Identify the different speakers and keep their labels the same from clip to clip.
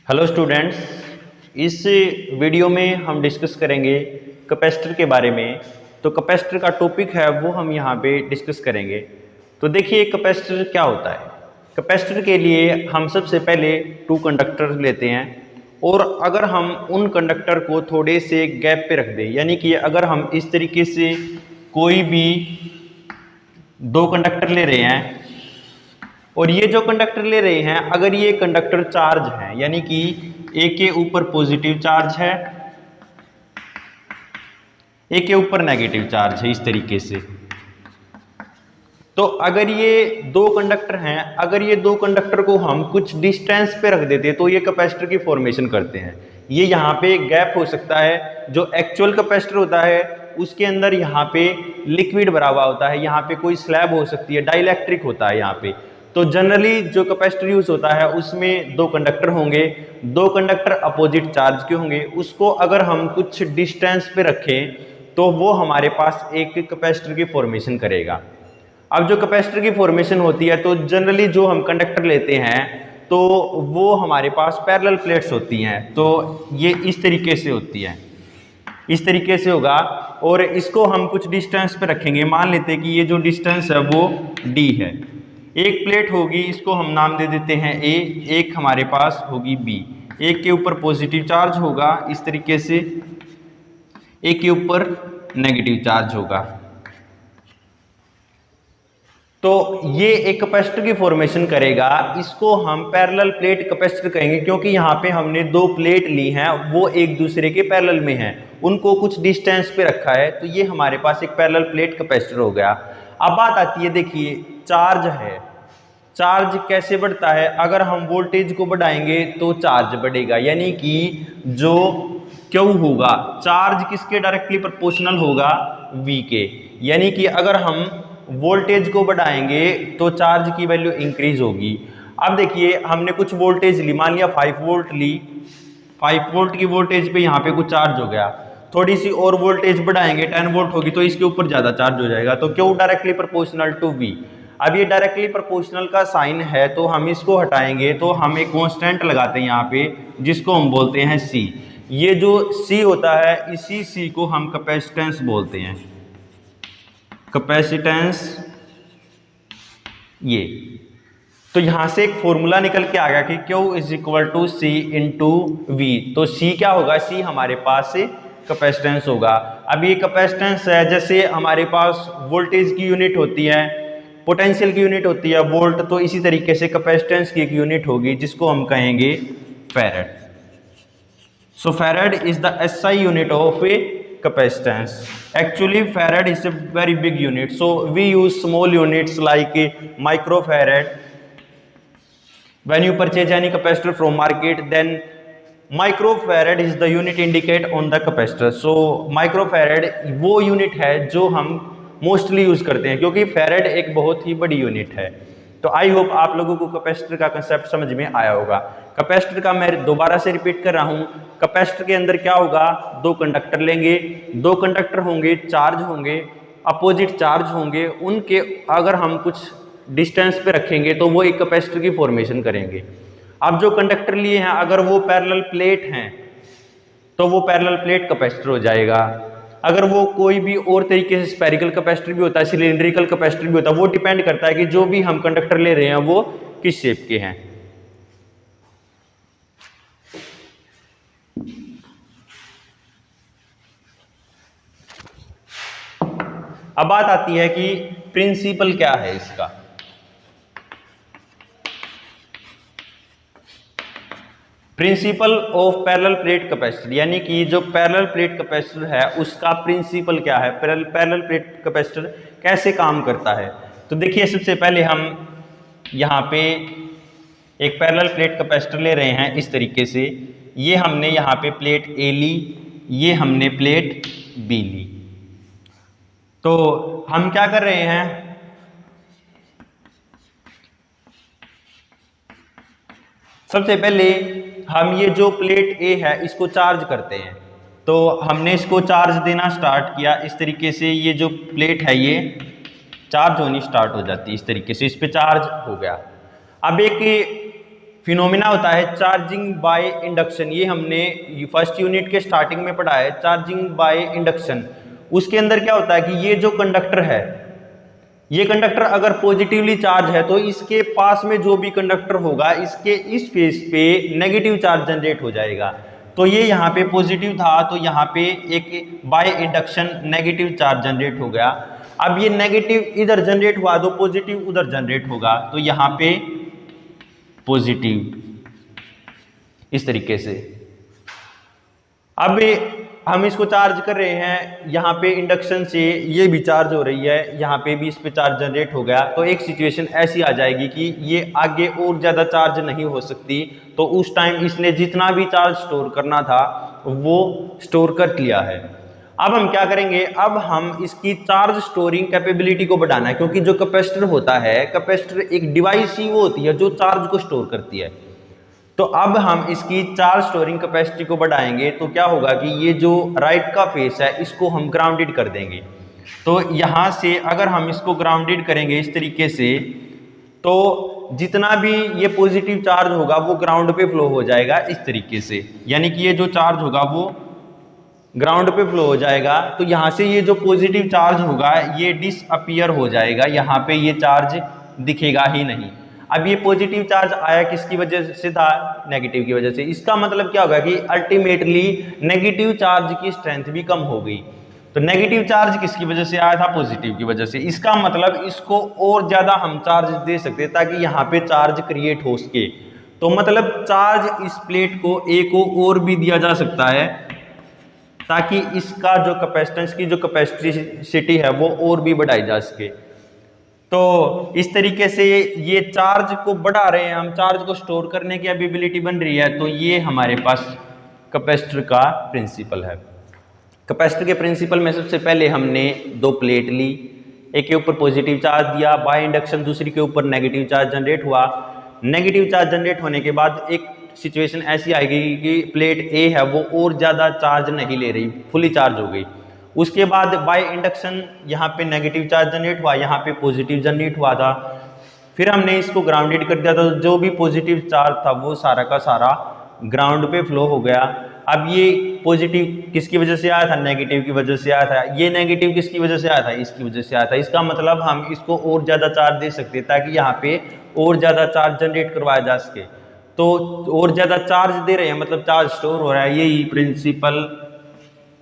Speaker 1: Hello students, इस video में हम डिस्कस करेंगे कैपेसिटर के बारे में। तो कैपेसिटर का टॉपिक है वो हम यहाँ पे डिस्कस करेंगे। तो देखिए कैपेसिटर क्या होता है। कैपेसिटर के लिए हम सबसे पहले टू कंडक्टर लेते हैं और अगर हम उन कंडक्टर को थोड़े से गैप पे रख दें, यानी कि अगर हम इस तरीके से कोई भी दो कंडक्टर ले रहे हैं और ये जो कंडक्टर ले रहे हैं अगर ये कंडक्टर चार्ज है, यानी कि एक के ऊपर पॉजिटिव चार्ज है, एक के ऊपर नेगेटिव चार्ज है, इस तरीके से। तो अगर ये दो कंडक्टर हैं, अगर ये दो कंडक्टर को हम कुछ डिस्टेंस पे रख देते तो ये कैपेसिटर की फॉर्मेशन करते हैं। ये यहाँ पे गैप हो सकता है, जो एक्चुअल कैपेसिटर होता है उसके अंदर यहाँ पे लिक्विड भरा हुआ होता है, यहाँ पे कोई स्लैब हो सकती है, डाइलेक्ट्रिक होता है यहाँ पे। तो जनरली जो कैपेसिटर यूज होता है उसमें दो कंडक्टर होंगे, दो कंडक्टर अपोजिट चार्ज के होंगे, उसको अगर हम कुछ डिस्टेंस पे रखें तो वो हमारे पास एक कैपेसिटर की फॉर्मेशन करेगा। अब जो कैपेसिटर की फॉर्मेशन होती है तो जनरली जो हम कंडक्टर लेते हैं तो वो हमारे पास पैरेलल प्लेट्स होती हैं। तो ये इस तरीके से होती है, इस तरीके से होगा और इसको हम कुछ डिस्टेंस पे रखेंगे। मान लेते हैं कि ये जो डिस्टेंस है वो d है। एक प्लेट होगी, इसको हम नाम दे देते हैं A, एक हमारे पास होगी B। एक के ऊपर पॉजिटिव चार्ज होगा इस तरीके से, एक के ऊपर नेगेटिव चार्ज होगा। तो ये एक कैपेसिटर की फॉर्मेशन करेगा। इसको हम पैरेलल प्लेट कैपेसिटर कहेंगे क्योंकि यहाँ पे हमने दो प्लेट ली हैं, वो एक दूसरे के पैरेलल में हैं, उनको कुछ डिस्टेंस पे रखा है, तो ये हमारे पास एक पैरेलल प्लेट कैपेसिटर हो गया। अब बात आती है, देखिए चार्ज है, चार्ज कैसे बढ़ता है। अगर हम वोल्टेज को बढ़ाएंगे तो चार्ज बढ़ेगा, यानी कि जो क्यू होगा, चार्ज किसके डायरेक्टली प्रोपोर्शनल होगा, V के। यानी कि अगर हम वोल्टेज को बढ़ाएंगे तो चार्ज की वैल्यू इंक्रीज होगी। अब देखिए हमने कुछ वोल्टेज ली, मान लिया 5 वोल्ट ली, 5 वोल्ट की वोल्टेज पे यहाँ पे कुछ चार्ज हो गया, थोड़ी सी और वोल्टेज बढ़ाएंगे 10 वोल्ट होगी तो इसके ऊपर ज्यादा चार्ज हो जाएगा। तो क्यों डायरेक्टली प्रोपोर्शनल टू V। अब ये डायरेक्टली प्रोपोर्शनल का साइन है तो हम इसको हटाएंगे तो हम एक कांस्टेंट लगाते हैं यहाँ पे जिसको हम बोलते हैं C। ये जो C होता है इसी C को हम कैपेसिटेंस बोलते हैं, कैपेसिटेंस। ये तो यहां से एक फॉर्मूला निकल के आ गया कि Q is equal to C into V। तो C क्या होगा, C हमारे पास कैपेसिटेंस होगा। अब ये कैपेसिटेंस है, जैसे हमारे पास वोल्टेज की यूनिट होती है, पोटेंशियल की यूनिट होती है वोल्ट, तो इसी तरीके से कैपेसिटेंस की एक यूनिट होगी जिसको हम कहेंगे farad. So farad is the SI unit of A capacitance. Actually farad is a very big unit, so we use small units like microfarad. When you purchase any capacitor from market, then microfarad is the unit indicate on the capacitor. So microfarad वो unit है जो हम mostly use करते हैं क्योंकि farad एक बहुत ही बड़ी यूनिट है। तो आई होप आप लोगों को कैपेसिटर का कंसेप्ट समझ में आया होगा। कैपेसिटर का मैं दोबारा से रिपीट कर रहा हूं, कैपेसिटर के अंदर क्या होगा, दो कंडक्टर लेंगे, दो कंडक्टर होंगे, चार्ज होंगे, अपोजिट चार्ज होंगे, उनके अगर हम कुछ डिस्टेंस पे रखेंगे तो वो एक कैपेसिटर की फॉर्मेशन करेंगे। अब जो कंडक्टर लिए हैं अगर वो पैरेलल प्लेट हैं तो वो पैरेलल प्लेट कैपेसिटर हो जाएगा। अगर वो कोई भी और तरीके से स्फेरिकल कैपेसिटर भी होता है, सिलिंड्रिकल कैपेसिटर भी होता है, वो डिपेंड करता है कि जो भी हम कंडक्टर ले रहे हैं वो किस शेप के हैं। अब बात आती है कि प्रिंसिपल क्या है इसका। Principle of parallel plate capacitor, यानी कि जो पैरेलल प्लेट कैपेसिटर है उसका प्रिंसिपल क्या है, पैरेलल प्लेट कैपेसिटर कैसे काम करता है। तो देखिए सबसे पहले हम यहाँ पे एक पैरेलल प्लेट कैपेसिटर ले रहे हैं इस तरीके से। ये हमने यहाँ पे प्लेट A ली, ये हमने प्लेट B ली। तो हम क्या कर रहे हैं, सबसे पहले हम ये जो प्लेट A है इसको चार्ज करते हैं। तो हमने इसको चार्ज देना स्टार्ट किया इस तरीके से, ये जो प्लेट है ये चार्ज होनी स्टार्ट हो जाती है इस तरीके से, इस पे चार्ज हो गया। अब एक फिनोमिना होता है चार्जिंग बाय इंडक्शन, ये हमने फर्स्ट यूनिट के स्टार्टिंग में पढ़ा है, चार्जिंग बाय इंडक्शन। उसके अंदर क्या होता है कि ये जो कंडक्टर है, ये कंडक्टर अगर पॉजिटिवली चार्ज है तो इसके पास में जो भी कंडक्टर होगा इसके इस फेस पे नेगेटिव चार्ज जनरेट हो जाएगा। तो ये यहाँ पे पॉजिटिव था तो यहाँ पे एक by induction negative charge generate हो गया। अब ये नेगेटिव इधर जनरेट हुआ तो पॉजिटिव उधर जनरेट होगा, तो यहाँ पे पॉजिटिव इस तरीके से। अब हम इसको चार्ज कर रहे हैं, यहाँ पे इंडक्शन से ये भी चार्ज हो रही है, यहाँ पे भी इस पे चार्ज जनरेट हो गया, तो एक सिचुएशन ऐसी आ जाएगी कि ये आगे और ज़्यादा चार्ज नहीं हो सकती, तो उस टाइम इसने जितना भी चार्ज स्टोर करना था वो स्टोर कर लिया है। अब हम क्या करेंगे, अब हम इसकी चार्ज स्टोरिंग कैपेबिलिटी को बढ़ाना है, क्योंकि जो कैपेसिटर होता है, कैपेसिटर एक डिवाइस ही वो होती है जो चार्ज को स्टोर करती है। तो अब हम इसकी चार्ज स्टोरिंग कैपेसिटी को बढ़ाएंगे तो क्या होगा कि ये जो राइट का फेस है इसको हम ग्राउंडेड कर देंगे। तो यहाँ से अगर हम इसको ग्राउंडेड करेंगे इस तरीके से, तो जितना भी ये पॉजिटिव चार्ज होगा वो ग्राउंड पे फ्लो हो जाएगा इस तरीके से, यानी कि ये जो चार्ज होगा वो ग्राउंड पे फ्लो हो जाएगा। तो यहाँ से ये जो पॉजिटिव चार्ज होगा ये डिसअपीयर हो जाएगा, यहाँ पे ये चार्ज दिखेगा ही नहीं। अब ये पॉजिटिव चार्ज आया किसकी वजह से था, नेगेटिव की वजह से। इसका मतलब क्या होगा कि अल्टीमेटली नेगेटिव चार्ज की स्ट्रेंथ भी कम हो गई। तो नेगेटिव चार्ज किसकी वजह से आया था, पॉजिटिव की वजह से। इसका मतलब इसको और ज्यादा हम चार्ज दे सकते हैं ताकि यहाँ पे चार्ज क्रिएट हो सके। तो मतलब चार्ज इस प्लेट को ए को और भी दिया जा सकता है ताकि इसका जो कैपेसिटेंस की जो कैपेसिटी है वो और भी बढ़ाई जा सके। तो इस तरीके से ये चार्ज को बढ़ा रहे हैं हम, चार्ज को स्टोर करने की एबिलिटी बन रही है। तो ये हमारे पास कैपेसिटर का प्रिंसिपल है। कैपेसिटर के प्रिंसिपल में सबसे पहले हमने दो प्लेट ली, एक के ऊपर पॉजिटिव चार्ज दिया बाय इंडक्शन, दूसरी के ऊपर नेगेटिव चार्ज जनरेट हुआ। नेगेटिव चार्ज जनरेट होने के बाद एक सिचुएशन ऐसी आएगी कि प्लेट ए है वो और ज़्यादा चार्ज नहीं ले रही, फुली चार्ज हो गई। उसके बाद बाय इंडक्शन यहाँ पे नेगेटिव चार्ज जनरेट हुआ, यहाँ पे पॉजिटिव जनरेट हुआ था। फिर हमने इसको ग्राउंडेड कर दिया था, तो जो भी पॉजिटिव चार्ज था वो सारा का सारा ग्राउंड पे फ्लो हो गया। अब ये पॉजिटिव किसकी वजह से आया था, नेगेटिव की वजह से आया था। ये नेगेटिव किसकी वजह से आया था, इसकी वजह से आया था। इसका मतलब हम इसको और ज़्यादा चार्ज दे सकते हैं ताकि यहाँ पे और ज़्यादा चार्ज जनरेट करवाया जा सके। तो और ज़्यादा चार्ज दे रहे हैं मतलब चार्ज स्टोर हो रहा है, यही प्रिंसिपल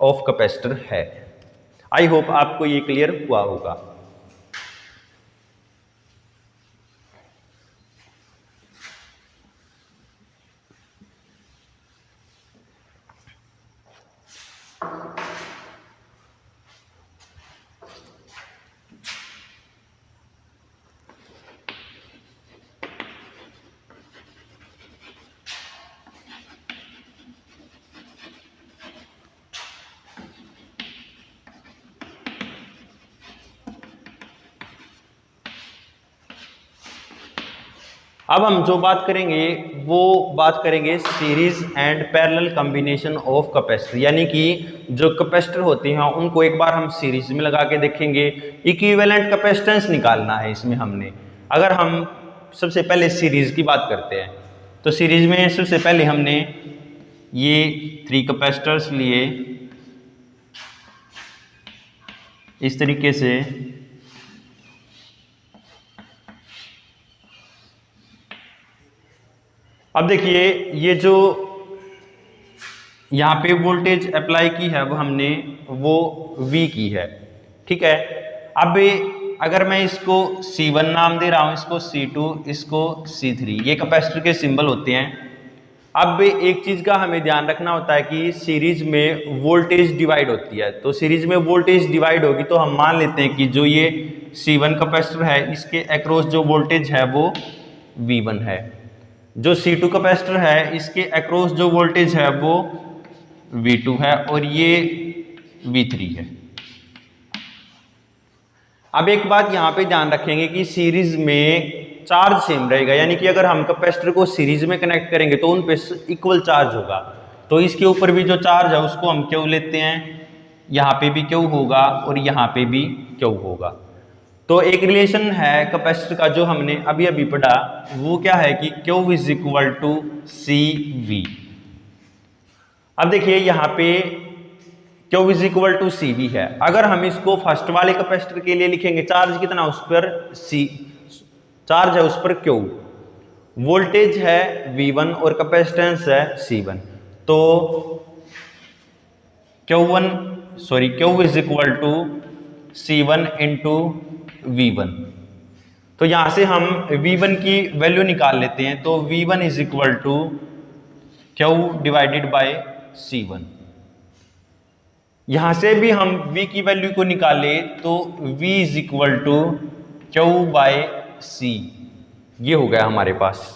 Speaker 1: ऑफ कैपेसिटर है। आई होप आपको ये क्लियर हुआ होगा। अब हम जो बात करेंगे वो बात करेंगे series and parallel combination of capacitor, यानी कि जो कैपेसिटर होते हैं उनको एक बार हम सीरीज में लगा के देखेंगे। इक्विवेलेंट कैपेसिटेंस निकालना है इसमें हमने। अगर हम सबसे पहले सीरीज की बात करते हैं तो सीरीज में सबसे पहले हमने ये 3 कैपेसिटर्स लिए इस तरीके से। अब देखिए ये जो यहाँ पे वोल्टेज अप्लाई की है वो हमने वो V की है, ठीक है। अब अगर मैं इसको C1 नाम दे रहा हूँ, इसको C2, इसको C3, ये कैपेसिटर के सिंबल होते हैं। अब एक चीज़ का हमें ध्यान रखना होता है कि सीरीज में वोल्टेज डिवाइड होती है। तो सीरीज में वोल्टेज डिवाइड होगी तो हम मान लेते हैं कि जो ये C1 कैपेसिटर है इसके अक्रॉस जो वोल्टेज है वो V1 है, जो C2 कैपेसिटर है इसके अक्रॉस जो वोल्टेज है वो V2 है और ये V3 है। अब एक बात यहाँ पे ध्यान रखेंगे कि सीरीज में चार्ज सेम रहेगा, यानी कि अगर हम कैपेसिटर को सीरीज में कनेक्ट करेंगे तो उन पे इक्वल चार्ज होगा। तो इसके ऊपर भी जो चार्ज है उसको हम क्यू लेते हैं, यहाँ पे भी क्यू होगा और यहाँ पे भी क्यू होगा। तो एक रिलेशन है कैपेसिटर का जो हमने अभी अभी पढ़ा, वो क्या है कि Q is equal to C V. अब देखिए यहाँ पे Q is equal to C V है। अगर हम इसको फर्स्ट वाले कैपेसिटर के लिए लिखेंगे, चार्ज कितना उस पर सी, चार्ज है उस पर Q, वोल्टेज है V1 और कैपेसिटेंस है C1, तो Q is equal to C1 into V1। तो यहां से हम V1 की वैल्यू निकाल लेते हैं, तो V1 is equal to Q divided by C1। यहां से भी हम V की वैल्यू को निकाले तो V is equal to Q by C, ये हो गया हमारे पास।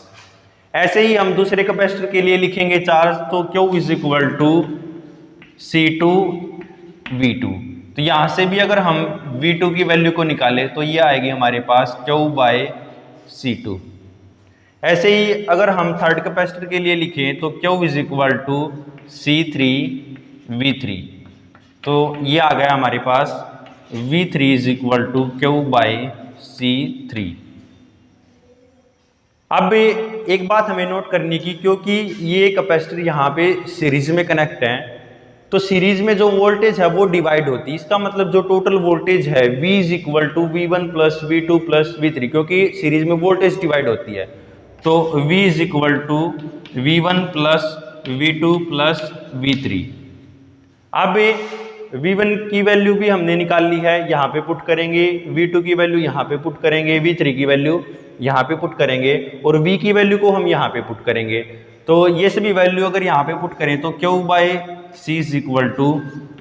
Speaker 1: ऐसे ही हम दूसरे कैपेसिटर के लिए लिखेंगे चार्ज, तो Q is equal to C2 V2। तो यहां से भी अगर हम V2 की वैल्यू को निकालें तो ये आएगी हमारे पास Q बाय C2। ऐसे ही अगर हम थर्ड कैपेसिटर के लिए लिखें तो Q is equal to C3 V3। तो ये आ गया हमारे पास V3 is equal to Q by C3। अब एक बात हमें नोट करनी की, क्योंकि ये कैपेसिटर यहाँ पे सीरीज में कनेक्ट है, तो सीरीज में जो वोल्टेज है वो डिवाइड होती है। इसका मतलब जो टोटल वोल्टेज है V is equal to V1 plus V2 plus V3, क्योंकि सीरीज में वोल्टेज डिवाइड होती है, तो V is equal to V1 plus V2 plus V3। अब V1 की वैल्यू भी हमने निकाल ली है, यहाँ पे पुट करेंगे, V2 की वैल्यू यहाँ पे पुट करेंगे, V3 की वैल्यू यहाँ पे पुट करेंगे, और V की वैल्यू को हम यहाँ पे पुट करेंगे। तो ये सभी वैल्यू अगर यहाँ पे पुट करें तो Q by C is equal to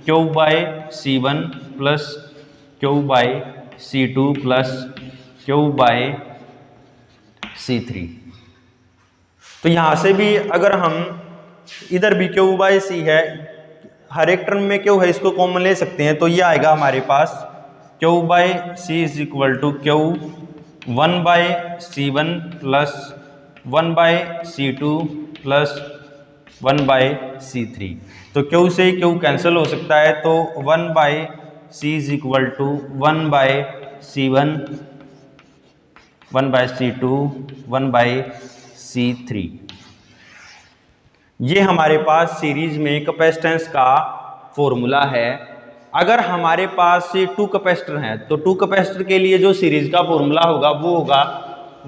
Speaker 1: Q by C1 plus Q by C2 plus Q by C3। तो यहाँ से भी अगर हम इधर भी Q बाय C है, हर एक टर्म में Q है, इसको कॉमन ले सकते हैं, तो ये आएगा हमारे पास Q by C is equal to Q 1 by C1 plus 1 by C2 plus 1 by C3। तो Q से Q कैंसिल हो सकता है, तो 1 by C is equal to 1 by C1 1 by C2 1 by C3। ये हमारे पास सीरीज में कैपेसिटेंस का फॉर्मूला है। अगर हमारे पास से 2 कैपेसिटर हैं, तो 2 कैपेसिटर के लिए जो सीरीज का फॉर्मूला होगा वो होगा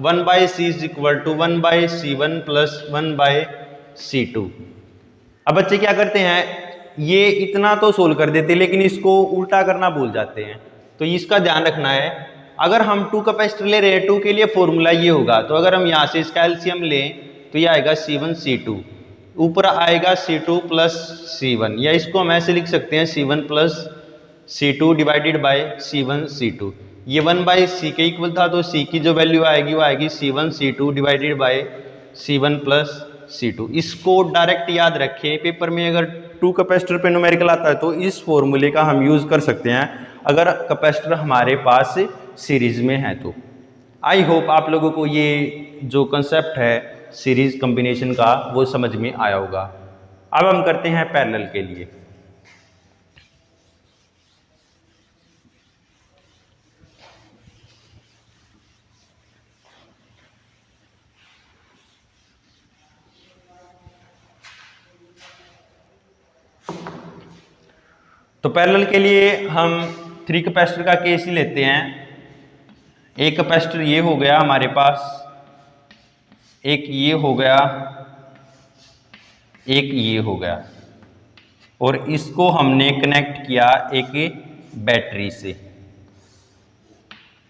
Speaker 1: 1 by C is equal to 1 by C1 plus 1 by C2। अब बच्चे क्या करते हैं, ये इतना तो सोल्व कर देते हैं लेकिन इसको उल्टा करना भूल जाते हैं, तो इसका ध्यान रखना है। अगर हम 2 कैपेसिटर ले रहे हैं, 2 के लिए फॉर्मूला ये होगा, तो अगर हम यहाँ से इसका एलसीएम लें तो ये आएगा C1 C2, ऊपर आएगा C2 प्लस C1, या इसको हम ऐसे लिख सकते हैं C1 plus C2 divided by C1 C2। ये 1 बाय C के इक्वल था, तो C की जो वैल्यू आएगी वो आएगी C1 C2 divided by C1 plus C2। इसको डायरेक्ट याद रखें, पेपर में अगर 2 कैपेसिटर पे न्यूमेरिकल आता है तो इस फॉर्मूले का हम यूज कर सकते हैं अगर कैपेसिटर हमारे पास सीरीज में है तो। आई होप आप लोगों को ये जो कंसेप्ट है सीरीज कॉम्बिनेशन का वो समझ में आया होगा। अब हम करते हैं पैरेलल के लिए। तो पैरेलल के लिए हम 3 कैपेसिटर का केस ही लेते हैं। एक कैपेसिटर ये हो गया हमारे पास, एक ये हो गया, एक ये हो गया, और इसको हमने कनेक्ट किया एक बैटरी से।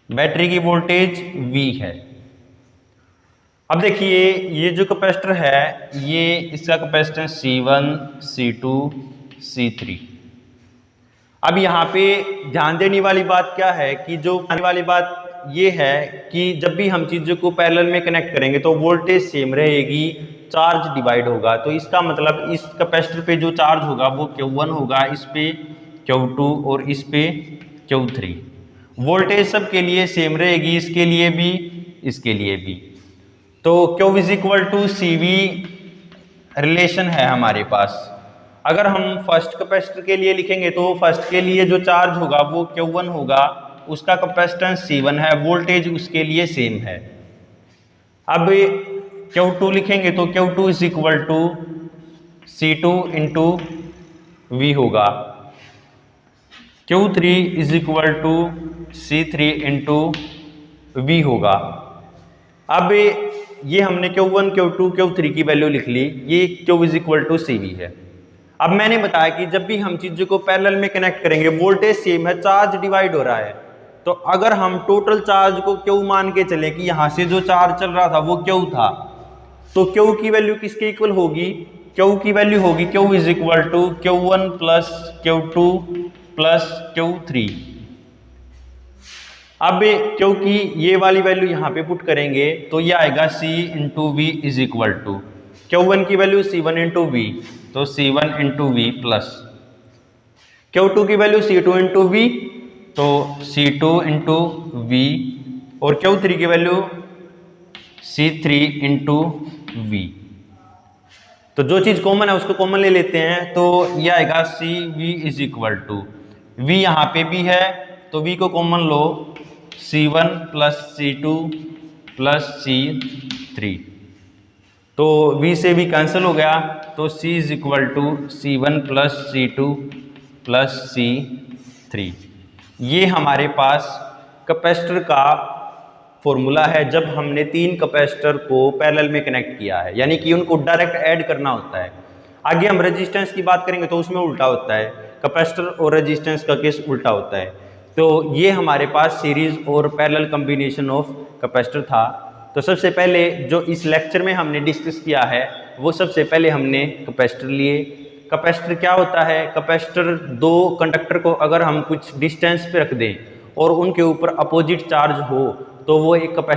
Speaker 1: बैटरी की वोल्टेज V है। अब देखिए ये जो कैपेसिटर है, ये इसका कैपेसिटेंस C1 C2 C3। अब यहाँ पे ध्यान देने वाली बात क्या है कि जो आने वाली बात ये है कि जब भी हम चीज़ों को पैरेलल में कनेक्ट करेंगे तो वोल्टेज सेम रहेगी, चार्ज डिवाइड होगा। तो इसका मतलब इस कैपेसिटर पे जो चार्ज होगा वो Q1 होगा, इस पे Q2 और इस पे Q3। वोल्टेज सब के लिए सेम रहेगी, इसके लिए भी इसके लिए भी। तो Q is equal to CV relation है हमारे पास। अगर हम फर्स्ट कैपेसिटर के लिए लिखेंगे तो फर्स्ट के लिए जो चार्ज होगा वो Q1 होगा, उसका कैपेसिटेंस C1 है, वोल्टेज उसके लिए सेम है। अब Q2 लिखेंगे तो Q2 is equal to C2 into V होगा, Q3 is equal to C3 into V होगा। अब ये हमने Q1, Q2, Q3 की वैल्यू लिख ली, ये Q is equal to CV है। अब मैंने बताया कि जब भी हम चीजों को पैरेलल में कनेक्ट करेंगे, वोल्टेज सेम है, चार्ज डिवाइड हो रहा है, तो अगर हम टोटल चार्ज को Q मान के चले कि यहां से जो चार्ज चल रहा था वो Q था, तो Q की वैल्यू किसके इक्वल होगी? Q की वैल्यू होगी Q is equal to Q1 plus Q2 plus Q3। अब क्योंकि ये वाली वैल्यू यहाँ पे पुट करेंगे तो ये आएगा C into V is equal to Q1 की वैल्यू C1 इंटू वी, तो C1 into we plus Q2 की वैल्यू C2 इंटू वी, तो C2 इंटू वी, और Q3 की वैल्यू C3 इंटू वी। तो जो चीज कॉमन है उसको कॉमन ले लेते हैं, तो ये आएगा CV is equal to V यहाँ पे भी है तो V को कॉमन लो, C1 plus C2 plus C3, तो V से V कैंसिल हो गया, तो C is equal to C1 plus C2 plus C3। ये हमारे पास कैपेसिटर का फॉर्मूला है जब हमने तीन कैपेसिटर को पैरेलल में कनेक्ट किया है, यानी कि उनको डायरेक्ट ऐड करना होता है। आगे हम रेजिस्टेंस की बात करेंगे तो उसमें उल्टा होता है, कैपेसिटर और रेजिस्टेंस का केस उल्टा होता है। तो ये हमारे पास सीरीज और पैरेलल कॉम्बिनेशन ऑफ कैपेसिटर था। तो सबसे पहले जो इस लेक्चर में हमने डिस्कस किया है वो सबसे पहले हमने कैपेसिटर लिए। कैपेसिटर क्या होता है? कैपेसिटर दो कंडक्टर को अगर हम कुछ डिस्टेंस पे रख दें और उनके ऊपर अपोजिट चार्ज हो तो वो एक कैपेसिटर